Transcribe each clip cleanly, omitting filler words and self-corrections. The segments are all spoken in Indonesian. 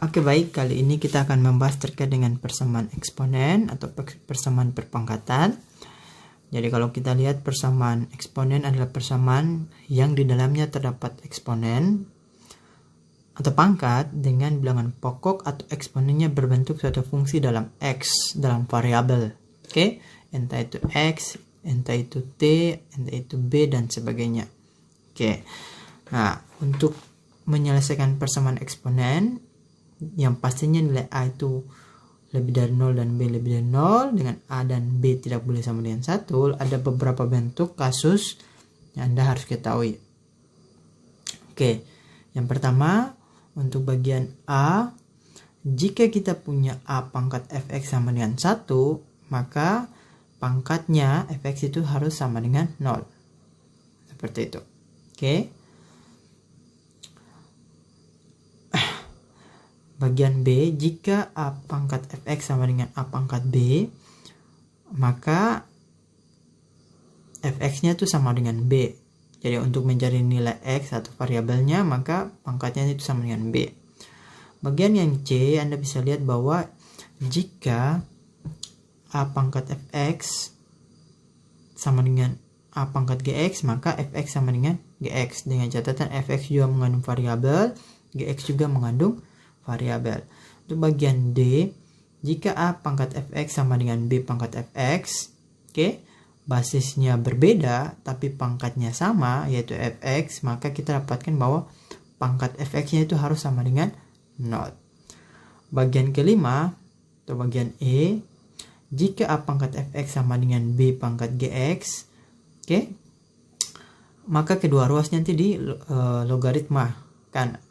Oke, baik, kali ini kita akan membahas terkait dengan persamaan eksponen atau persamaan perpangkatan. Jadi kalau kita lihat persamaan eksponen adalah persamaan yang di dalamnya terdapat eksponen atau pangkat dengan bilangan pokok atau eksponennya berbentuk suatu fungsi dalam X, dalam variabel. Oke, entah itu X, entah itu T, entah itu B, dan sebagainya. Oke, nah untuk menyelesaikan persamaan eksponen yang pastinya nilai A itu lebih dari 0 dan B lebih dari 0, dengan A dan B tidak boleh sama dengan 1, ada beberapa bentuk kasus yang Anda harus ketahui. Oke, yang pertama untuk bagian A, jika kita punya A pangkat fx sama dengan 1, maka pangkatnya fx itu harus sama dengan 0. Seperti itu. Oke. Bagian B, jika A pangkat fx sama dengan A pangkat B, maka fx-nya itu sama dengan B. Jadi untuk mencari nilai x atau variabelnya, maka pangkatnya itu sama dengan B. Bagian yang C, Anda bisa lihat bahwa jika A pangkat fx sama dengan A pangkat gx, maka fx sama dengan gx. Dengan catatan fx juga mengandung variabel, gx juga mengandung variabel. Untuk bagian D, jika A pangkat fx sama dengan B pangkat fx, oke, basisnya berbeda tapi pangkatnya sama, yaitu fx, maka kita dapatkan bahwa pangkat fx-nya itu harus sama dengan 0. Bagian kelima, atau bagian E, jika A pangkat fx sama dengan B pangkat gx, oke, maka kedua ruas nanti di logaritma kan.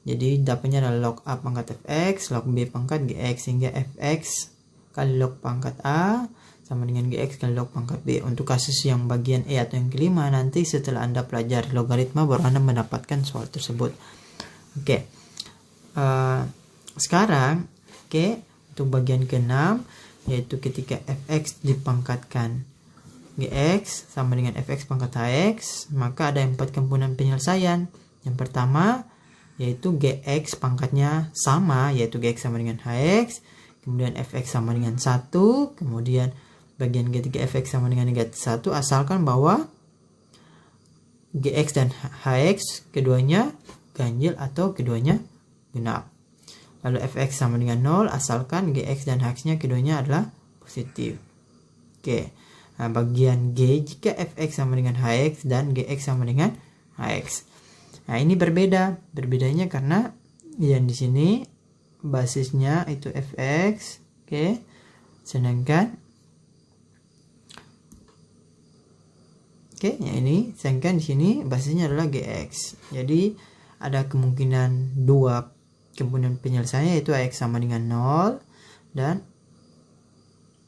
Jadi dapatnya adalah log A pangkat fx, log B pangkat gx, sehingga fx kali log pangkat A sama dengan gx kali log pangkat B. Untuk kasus yang bagian E atau yang kelima, nanti setelah Anda pelajari logaritma baru Anda mendapatkan soal tersebut. Oke. Sekarang, untuk bagian ke-6, yaitu ketika fx dipangkatkan gx sama dengan fx pangkat hx, maka ada 4 komponen penyelesaian. Yang pertama, yaitu gx pangkatnya sama, yaitu gx sama dengan hx, kemudian fx sama dengan 1, kemudian bagian ketiga fx sama dengan negatif 1, asalkan bahwa gx dan hx keduanya ganjil atau keduanya genap. Lalu fx sama dengan 0, asalkan gx dan hx-nya keduanya adalah positif. Oke. Nah, bagian G, jika fx sama dengan hx dan gx sama dengan hx. Nah, ini berbeda. Berbedanya karena yang di sini basisnya itu fx, oke. Sedangkan sedangkan di sini basisnya adalah gx. Jadi ada kemungkinan dua komponen penyelesaiannya, yaitu ax sama dengan 0, dan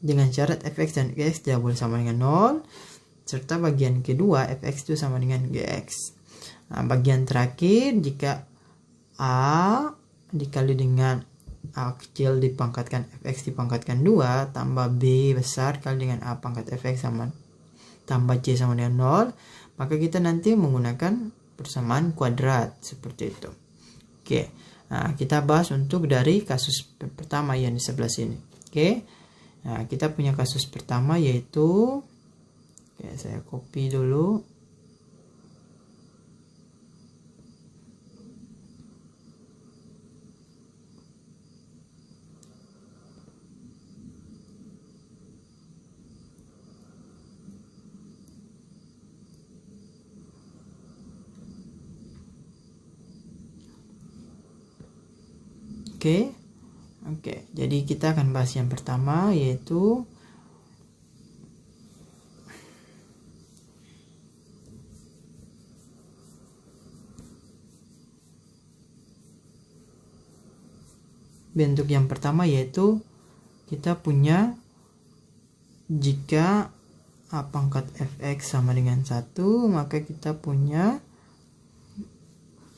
dengan syarat fx dan gx tidak boleh sama dengan 0, serta bagian kedua fx itu sama dengan gx. Nah, bagian terakhir, jika A dikali dengan A kecil dipangkatkan fx dipangkatkan 2 tambah B besar kali dengan A pangkat fx sama tambah C sama dengan 0, maka kita nanti menggunakan persamaan kuadrat seperti itu. Oke. Nah, kita bahas untuk dari kasus pertama yang di sebelah sini. Oke. Nah, kita punya kasus pertama yaitu, saya copy dulu. Oke, jadi kita akan bahas yang pertama, yaitu bentuk yang pertama, yaitu kita punya jika A pangkat fx sama dengan 1, maka kita punya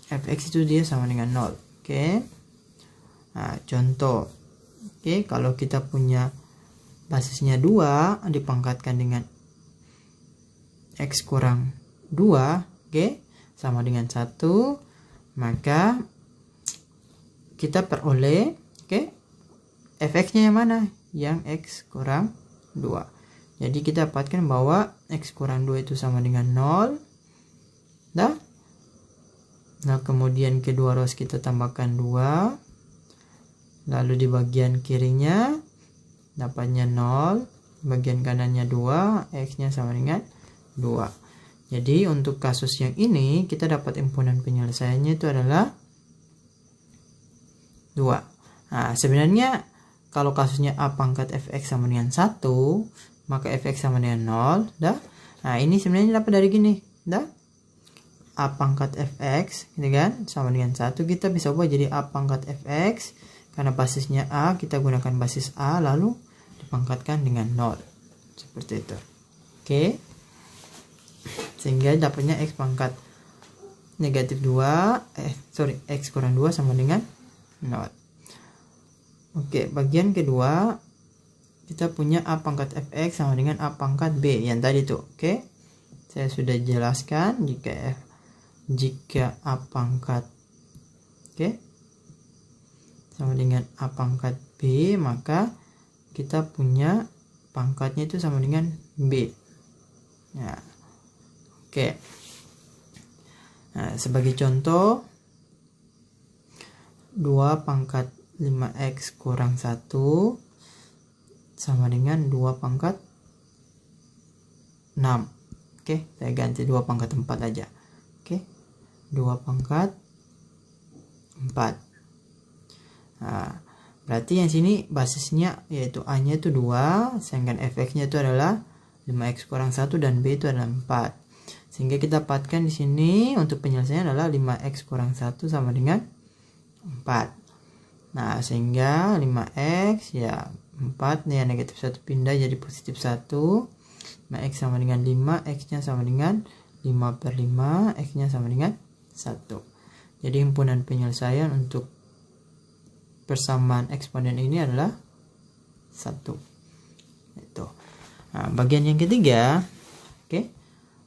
fx itu dia sama dengan 0. Oke. Nah, contoh, kalau kita punya basisnya 2 dipangkatkan dengan x kurang 2, sama dengan 1, maka kita peroleh, fx-nya yang mana? Yang x kurang 2. Jadi kita dapatkan bahwa x kurang 2 itu sama dengan 0. Nah, kemudian kedua ruas kita tambahkan 2. Lalu di bagian kirinya dapatnya 0. Bagian kanannya 2. X-nya sama dengan 2. Jadi untuk kasus yang ini kita dapat himpunan penyelesaiannya itu adalah 2. Nah, sebenarnya kalau kasusnya A pangkat fx sama dengan 1, maka fx sama dengan 0, dah. Nah, ini sebenarnya dapat dari gini, dah. A pangkat fx, gitu kan, sama dengan 1, kita bisa ubah jadi A pangkat fx, karena basisnya A, kita gunakan basis A, lalu dipangkatkan dengan 0. Seperti itu. Oke. Sehingga dapatnya x pangkat negatif 2, x kurang 2 sama dengan 0. Oke, bagian kedua kita punya A pangkat fx sama dengan A pangkat b yang tadi tuh. Oke, saya sudah jelaskan jika A pangkat sama dengan A pangkat b, maka kita punya pangkatnya itu sama dengan b. Nah, oke. Nah, sebagai contoh 2 pangkat 5x kurang 1 sama dengan 2 pangkat 6. Oke, saya ganti 2 pangkat 4 aja. Oke, 2 pangkat 4. Nah, berarti yang sini basisnya yaitu A-nya itu 2, sedangkan fx-nya itu adalah 5x kurang 1 dan b itu adalah 4. Sehingga kita dapatkan di sini untuk penyelesaian adalah 5x kurang 1 sama dengan 4. Nah, sehingga 5x ya 4 nih, ya negatif 1 pindah jadi positif 1. 5x sama dengan 5, x-nya sama dengan 5/5, x-nya sama dengan 1. Jadi himpunan penyelesaian untuk persamaan eksponen ini adalah 1. Itu. Nah, bagian yang ketiga,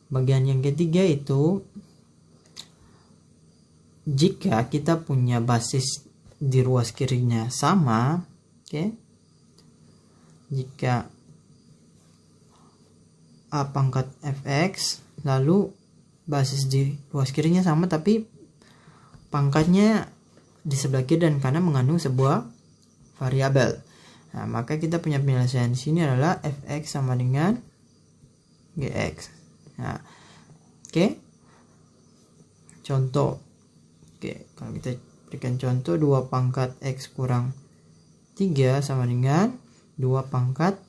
bagian yang ketiga itu jika kita punya basis di ruas kirinya sama, jika A pangkat fx lalu basis di ruas kirinya sama tapi pangkatnya di sebelah kiri dan kanan mengandung sebuah variabel. Nah, maka kita punya penyelesaian di sini adalah fx sama dengan gx. Nah, contoh. Kalau kita berikan contoh 2 pangkat x kurang 3 sama dengan 2 pangkat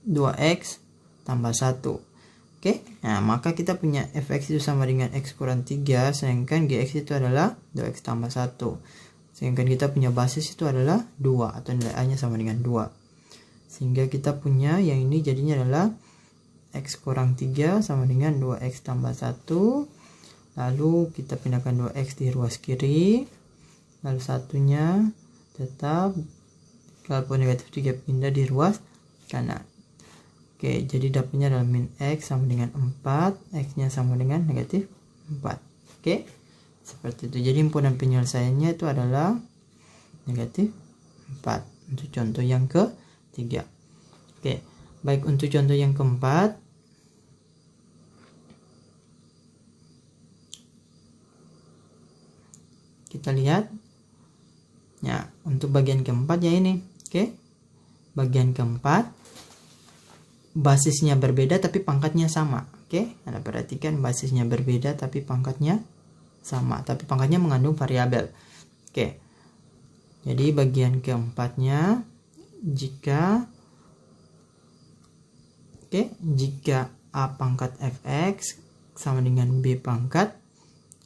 2x tambah 1. Nah, maka kita punya fx itu sama dengan x kurang 3, sedangkan gx itu adalah 2x tambah 1. Sedangkan kita punya basis itu adalah 2 atau nilai a-nya sama dengan 2. Sehingga kita punya yang ini jadinya adalah x kurang 3 sama dengan 2x tambah 1. Lalu kita pindahkan 2x di ruas kiri. Lalu satunya tetap, kalaupun negatif 3 pindah di ruas kanan. Jadi dapatnya adalah min x sama dengan 4, x-nya sama dengan negatif 4. Seperti itu. Jadi himpunan penyelesaiannya itu adalah negatif 4. Untuk contoh yang ketiga. Baik, untuk contoh yang keempat, kita lihat ya, untuk bagian keempat ya ini. Bagian keempat basisnya berbeda tapi pangkatnya sama. Anda perhatikan basisnya berbeda tapi pangkatnya sama, tapi pangkatnya mengandung variabel. Jadi bagian keempatnya jika A pangkat fx sama dengan B pangkat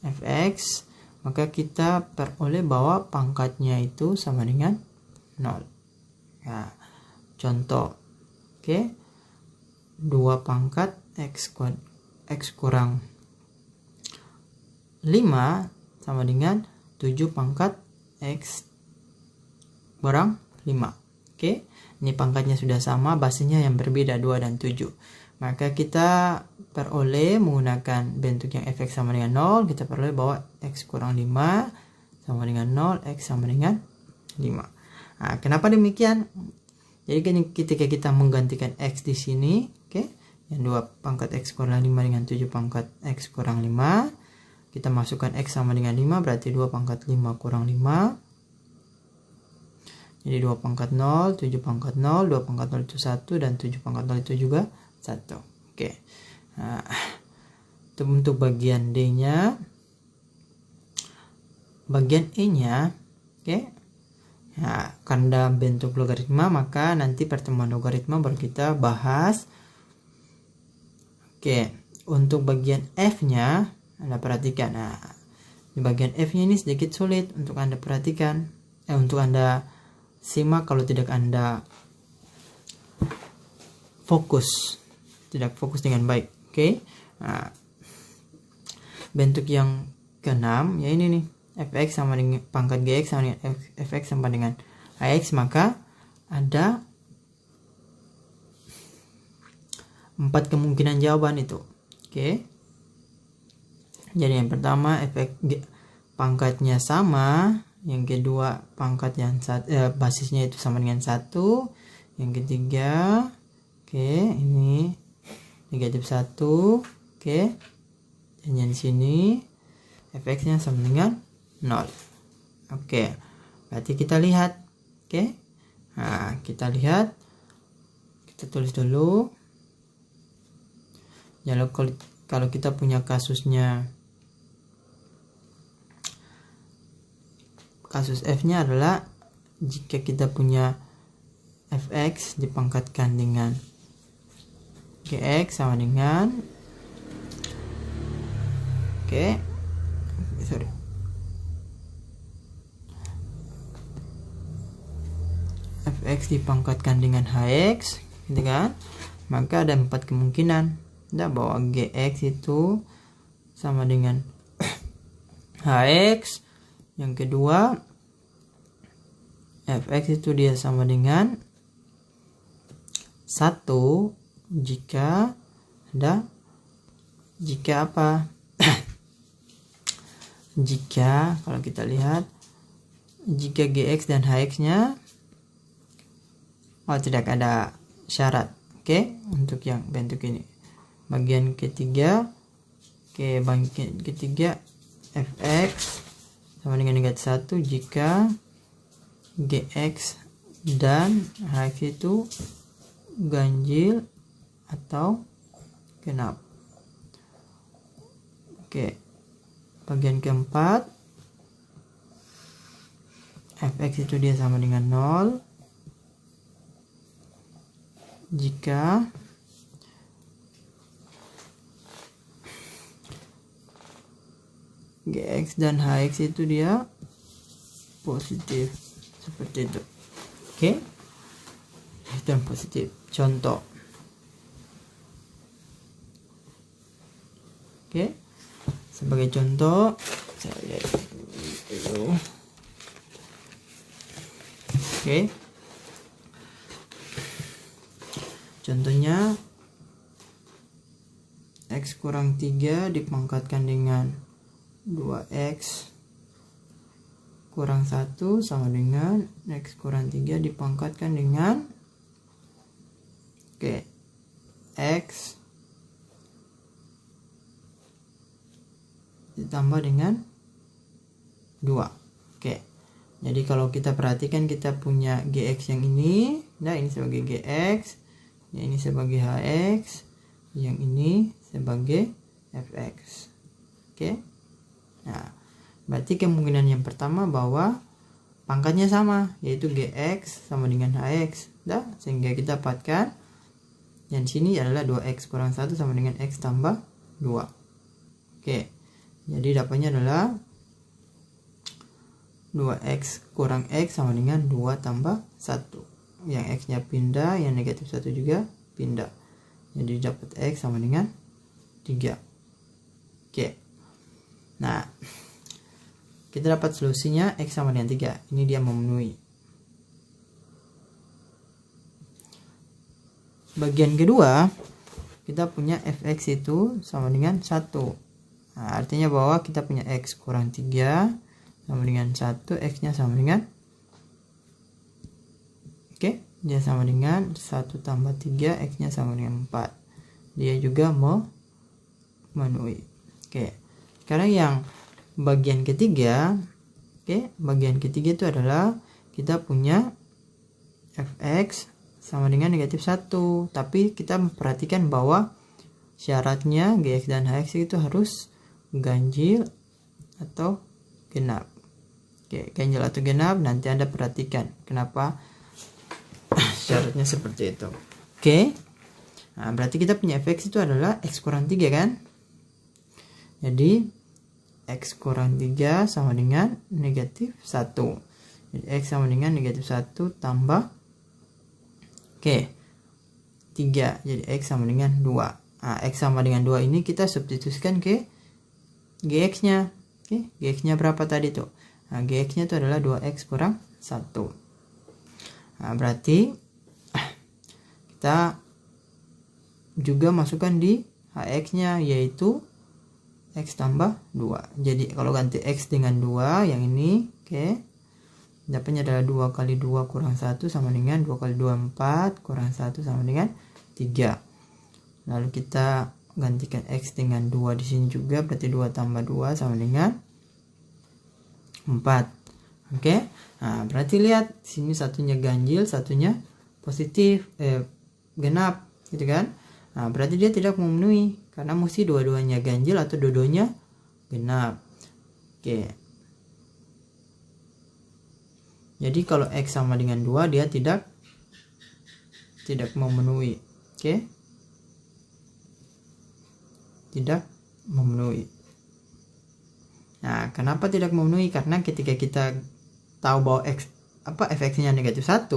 fx, maka kita peroleh bahwa pangkatnya itu sama dengan 0. Ya, contoh, 2 pangkat x kurang 5 sama dengan 7 pangkat x kurang 5. Ini pangkatnya sudah sama, basisnya yang berbeda 2 dan 7. Maka kita peroleh menggunakan bentuk yang fx sama dengan 0, kita peroleh bahwa x kurang 5 sama dengan 0, X sama dengan 5. Nah, kenapa demikian? Jadi ketika kita menggantikan X di sini, oke, yang 2 pangkat X kurang 5 dengan 7 pangkat X kurang 5, kita masukkan X sama dengan 5, berarti 2 pangkat 5 kurang 5. Jadi 2 pangkat 0, 7 pangkat 0, 2 pangkat 0 itu 1, dan 7 pangkat 0 itu juga 1. Oke. Nah, itu untuk bagian D-nya. Bagian E-nya, oke. Nah, karena bentuk logaritma, maka nanti pertemuan logaritma baru kita bahas. Oke, untuk bagian F-nya, Anda perhatikan. Nah, di bagian F-nya ini sedikit sulit untuk Anda perhatikan. Untuk Anda simak kalau tidak Anda tidak fokus dengan baik. Oke. Nah, bentuk yang ke-6 ya ini nih, fx sama dengan pangkat gx sama dengan fx sama dengan ax, maka ada 4 kemungkinan jawaban itu. Oke. Jadi yang pertama fx pangkatnya sama, yang kedua pangkat yang basisnya itu sama dengan 1, yang ketiga oke, ini negatif 1, oke, dan yang di sini fx nya sama dengan 0. Oke, berarti kita lihat. Oke, nah kita lihat, kita tulis dulu. Ya, kalau kita punya kasus F nya adalah jika kita punya fx dipangkatkan dengan gx sama dengan fx dipangkatkan dengan hx, gitu kan? Maka ada 4 kemungkinan. Bahwa gx itu sama dengan hx. Yang kedua, fx itu dia sama dengan 1 jika apa? Jika kalau kita lihat, jika gx dan hx nya tidak ada syarat. Oke, untuk yang bentuk ini. Bagian ketiga, bagian ketiga fx sama dengan negatif 1 jika gx dan hx itu ganjil atau genap. Oke, bagian keempat, fx itu dia sama dengan 0 jika gx dan hx itu dia positif, seperti itu. Oke, itu yang positif. Contoh. Oke, sebagai contoh saya lihat dulu. Oke, contohnya x kurang 3 dipangkatkan dengan 2x kurang 1 sama dengan x kurang 3 dipangkatkan dengan x ditambah dengan 2. Oke. Jadi kalau kita perhatikan, kita punya gx yang ini, nah ini sebagai gx, yang ini sebagai hx, yang ini sebagai fx. Oke. Nah, berarti kemungkinan yang pertama bahwa pangkatnya sama, yaitu gx sama dengan hx. Sehingga kita dapatkan yang sini adalah 2x kurang 1 sama dengan x tambah 2. Oke. Jadi dapatnya adalah 2x kurang x sama dengan 2 tambah 1. Yang x-nya pindah, yang negatif 1 juga pindah. Jadi dapat x sama dengan 3. Oke. Nah, kita dapat solusinya x sama dengan 3. Ini dia memenuhi. Bagian kedua, kita punya fx itu sama dengan 1. Nah, artinya bahwa kita punya x kurang 3. sama dengan 1, X-nya sama dengan dia sama dengan 1 tambah 3, X-nya sama dengan 4. Dia juga memenuhi. Sekarang yang bagian ketiga, bagian ketiga itu adalah kita punya fx sama dengan negatif 1, tapi kita memperhatikan bahwa syaratnya gx dan hx itu harus ganjil atau genap. Ganjil atau genap nanti Anda perhatikan kenapa syaratnya seperti itu. Nah, berarti kita punya fx itu adalah x kurang 3 kan? Jadi x kurang 3 sama dengan negatif 1. Jadi x sama dengan negatif 1 tambah 3. Jadi x sama dengan 2. Nah, x sama dengan 2 ini kita substitusikan ke gx-nya. Gx-nya berapa tadi tuh? Nah, gx-nya itu adalah 2x kurang 1. Nah, berarti kita juga masukkan di hx-nya, yaitu x tambah 2. Jadi kalau ganti x dengan 2 yang ini, dapatnya adalah 2 kali 2 kurang 1 sama dengan 2 kali 2 4 kurang 1 sama dengan 3. Lalu kita gantikan x dengan 2 di sini juga, berarti 2 tambah 2 sama dengan 4. Nah, berarti lihat sini satunya ganjil, satunya positif, genap gitu kan. Nah, berarti dia tidak memenuhi karena mesti dua-duanya ganjil atau dua-duanya genap. Jadi kalau x sama dengan 2 dia tidak memenuhi. Tidak memenuhi. Nah, kenapa tidak memenuhi? Karena ketika kita tahu bahwa fx-nya negatif 1,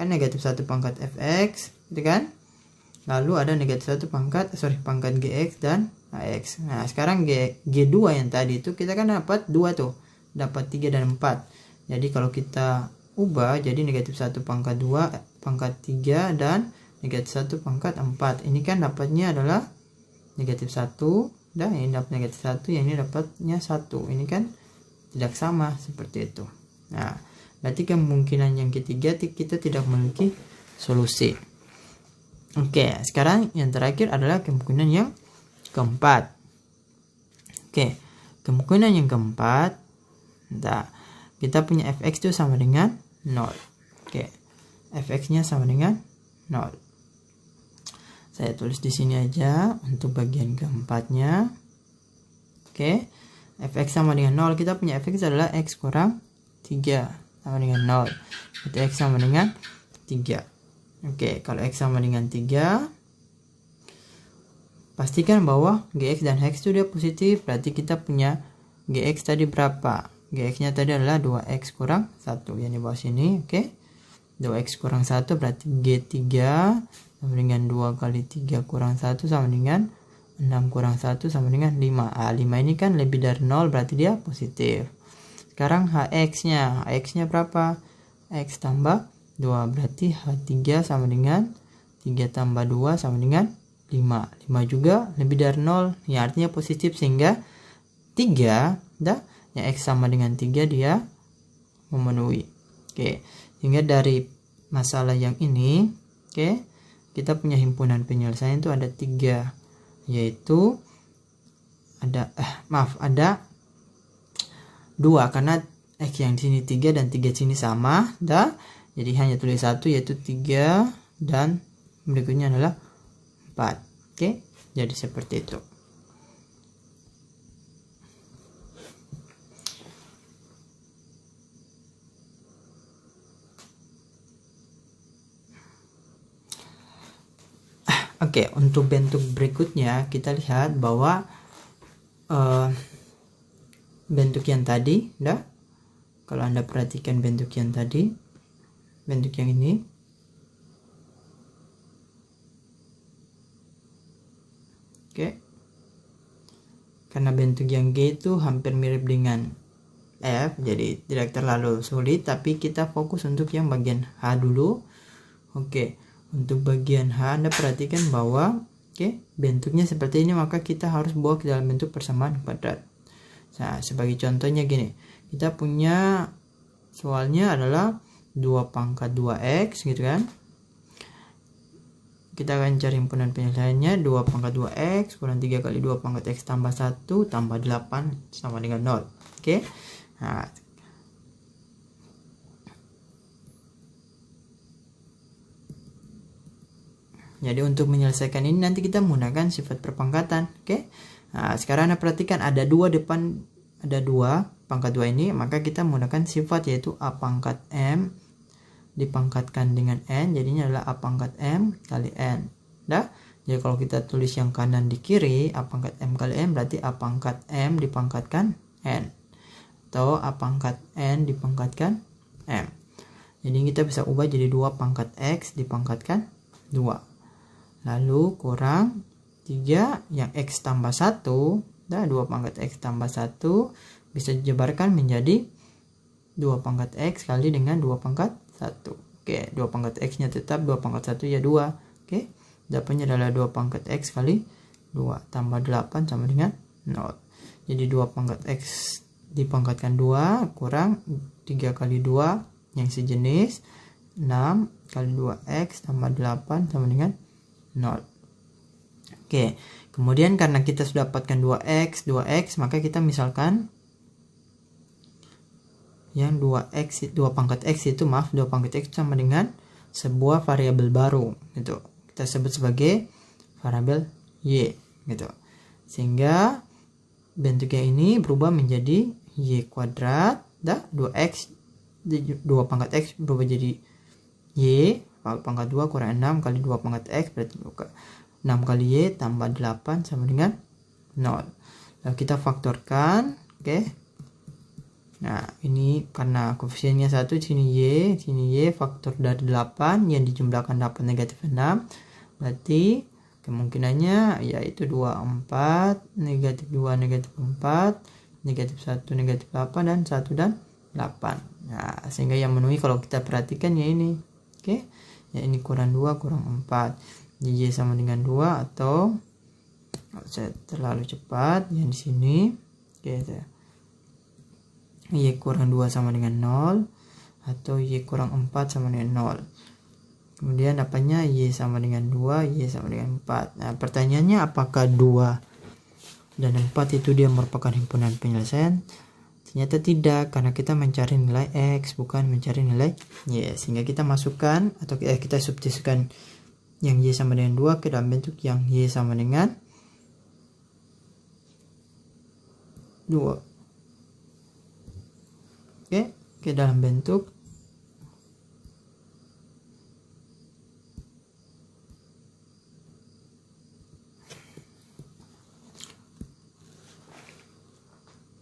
kan negatif 1 pangkat fx, gitu kan? Lalu ada negatif 1 pangkat gx dan hx. Nah, sekarang g2 yang tadi itu kita kan dapat 2 tuh. Dapat 3 dan 4. Jadi kalau kita ubah jadi negatif 1 pangkat 2 pangkat 3 dan negatif 1 pangkat 4. Ini kan dapatnya adalah negatif 1 dan ini dapat negatif 1, yang ini dapatnya 1. Ini kan tidak sama seperti itu. Nah, berarti kemungkinan yang ketiga kita tidak memiliki solusi. Sekarang yang terakhir adalah kemungkinan yang keempat. Kemungkinan yang keempat, kita punya fx itu sama dengan 0. Fx-nya sama dengan 0. Saya tulis di sini aja untuk bagian keempatnya. Fx sama dengan 0, kita punya fx adalah x kurang 3 sama dengan 0. Berarti x sama dengan 3. Kalau x sama dengan 3, pastikan bahwa gx dan hx itu dia positif. Berarti kita punya gx tadi berapa? Gx-nya tadi adalah 2x kurang 1 yang di bawah sini. 2x kurang 1 berarti g3 sama dengan 2 kali 3 kurang 1 sama dengan 6 kurang 1 sama dengan 5. 5 ini kan lebih dari 0, berarti dia positif. Sekarang hx-nya berapa? X tambah 2, berarti H3 sama dengan 3 tambah 2 sama dengan 5. 5 juga lebih dari 0, yang artinya positif, sehingga 3, yang X sama dengan 3 dia memenuhi. Sehingga dari masalah yang ini, kita punya himpunan penyelesaian itu ada 3, yaitu ada 2 karena X yang di sini 3 dan 3 sini sama, jadi hanya tulis 1 yaitu 3 dan berikutnya adalah 4. Jadi seperti itu. Untuk bentuk berikutnya kita lihat bahwa bentuk yang tadi, kalau Anda perhatikan bentuk yang tadi, bentuk yang ini, karena bentuk yang G itu hampir mirip dengan F, jadi tidak terlalu sulit, tapi kita fokus untuk yang bagian H dulu. Untuk bagian H Anda perhatikan bahwa bentuknya seperti ini, maka kita harus bawa ke dalam bentuk persamaan kuadrat. Nah, sebagai contohnya gini, kita punya soalnya adalah 2 pangkat 2x gitu kan. Kita akan cari himpunan penyelesaiannya. 2 pangkat 2x kurang 3 kali 2 pangkat x tambah 1 tambah 8 sama dengan 0. Oke. Nah, jadi untuk menyelesaikan ini nanti kita menggunakan sifat perpangkatan. Oke. Nah, sekarang Anda perhatikan ada 2 depan, ada 2 pangkat 2 ini, maka kita menggunakan sifat yaitu a pangkat m dipangkatkan dengan n, jadinya adalah a pangkat m kali n. Dah? Jadi kalau kita tulis yang kanan di kiri, a pangkat m kali n berarti a pangkat m dipangkatkan n, atau a pangkat n dipangkatkan m. Jadi kita bisa ubah jadi 2 pangkat x dipangkatkan 2. Lalu kurang 3 yang x tambah 1, dah 2 pangkat x tambah 1 bisa dijabarkan menjadi 2 pangkat x kali dengan 2 pangkat 1. Oke, 2 pangkat x nya tetap, 2 pangkat 1 ya 2. Oke, dapatnya adalah 2 pangkat x kali 2 tambah 8 sama dengan 0. Jadi 2 pangkat x dipangkatkan 2 kurang 3 kali 2 yang sejenis 6 kali 2x tambah 8 sama dengan 0. Oke, kemudian karena kita sudah dapatkan 2x, maka kita misalkan yang 2x 2 pangkat x itu 2 pangkat x sama dengan sebuah variabel baru gitu. Kita sebut sebagai variabel y gitu. Sehingga bentuknya ini berubah menjadi y kuadrat, 2x 2 pangkat x berubah jadi y pangkat 2 kurang 6 kali 2 pangkat x berarti 6 kali y tambah 8 sama dengan 0. Lalu kita faktorkan, oke. Nah, ini karena koefisiennya 1, sini y, faktor dari 8 yang dijumlahkan dapat negatif 6. Berarti kemungkinannya yaitu 2, 4, negatif 2, negatif 4, negatif 1, negatif 8, dan 1 dan 8. Nah, sehingga yang memenuhi kalau kita perhatikan ya ini. Oke. Ya ini kurang 2, kurang 4. Y sama dengan 2 atau saya terlalu cepat yang di sini. Oke, y kurang 2 sama dengan 0 atau y kurang 4 sama dengan 0. Kemudian dapatnya y sama dengan 2, y sama dengan 4. Nah, pertanyaannya apakah 2 dan 4 itu dia merupakan himpunan penyelesaian? Ternyata tidak, karena kita mencari nilai x bukan mencari nilai y. Sehingga kita masukkan atau kita substitusikan yang y sama dengan 2 ke dalam bentuk yang y sama dengan 2. Oke, ke dalam bentuk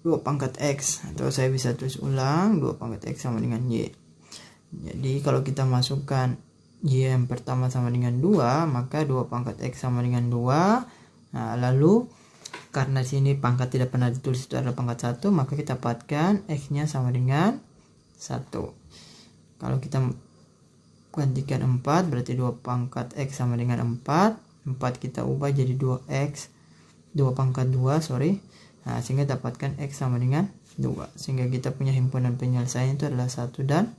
dua pangkat x, atau saya bisa tulis ulang 2 pangkat x sama dengan y. Jadi kalau kita masukkan y yang pertama sama dengan 2, maka 2 pangkat x sama dengan 2. Nah, lalu karena sini pangkat tidak pernah ditulis itu adalah pangkat 1, maka kita dapatkan x nya sama dengan 1. Kalau kita gantikan 4 berarti 2 pangkat x sama dengan 4. 4 kita ubah jadi 2x 2 pangkat 2 sorry. Nah, sehingga dapatkan x sama dengan 2. Sehingga kita punya himpunan penyelesaian itu adalah 1 dan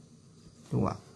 2.